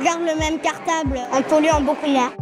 garde le même cartable en polluant beaucoup moins.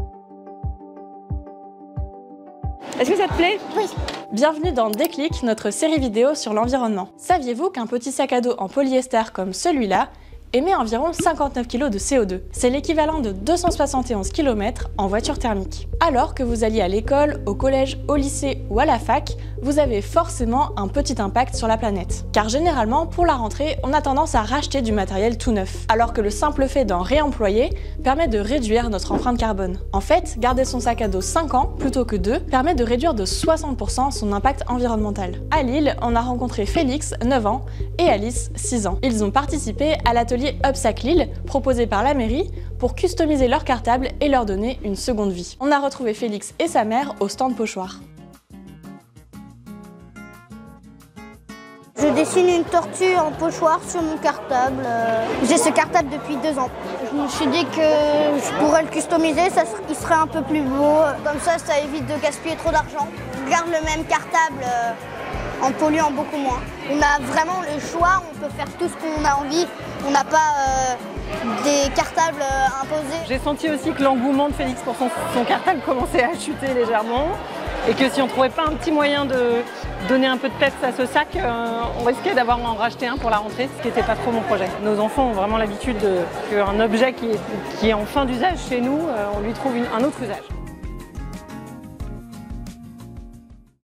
Est-ce que ça te plaît? Oui. Bienvenue dans Déclic, notre série vidéo sur l'environnement. Saviez-vous qu'un petit sac à dos en polyester comme celui-là émet environ 59 kg de CO2. C'est l'équivalent de 271 km en voiture thermique. Alors que vous alliez à l'école, au collège, au lycée ou à la fac, vous avez forcément un petit impact sur la planète. Car généralement, pour la rentrée, on a tendance à racheter du matériel tout neuf, alors que le simple fait d'en réemployer permet de réduire notre empreinte carbone. En fait, garder son sac à dos 5 ans plutôt que 2 permet de réduire de 60% son impact environnemental. À Lille, on a rencontré Félix, 9 ans, et Alice, 6 ans. Ils ont participé à l'atelier Upsac Lille, proposé par la mairie, pour customiser leur cartable et leur donner une seconde vie. On a retrouvé Félix et sa mère au stand pochoir. Je dessine une tortue en pochoir sur mon cartable. J'ai ce cartable depuis 2 ans. Je me suis dit que je pourrais le customiser, il serait un peu plus beau. Comme ça évite de gaspiller trop d'argent. On garde le même cartable en polluant beaucoup moins. On a vraiment le choix, on peut faire tout ce qu'on a envie. On n'a pas des cartables imposés. J'ai senti aussi que l'engouement de Félix pour son cartable commençait à chuter légèrement et que si on ne trouvait pas un petit moyen de donner un peu de peps à ce sac, on risquait d'avoir à en racheter un pour la rentrée, ce qui n'était pas trop mon projet. Nos enfants ont vraiment l'habitude qu'un objet qui est en fin d'usage chez nous, on lui trouve un autre usage.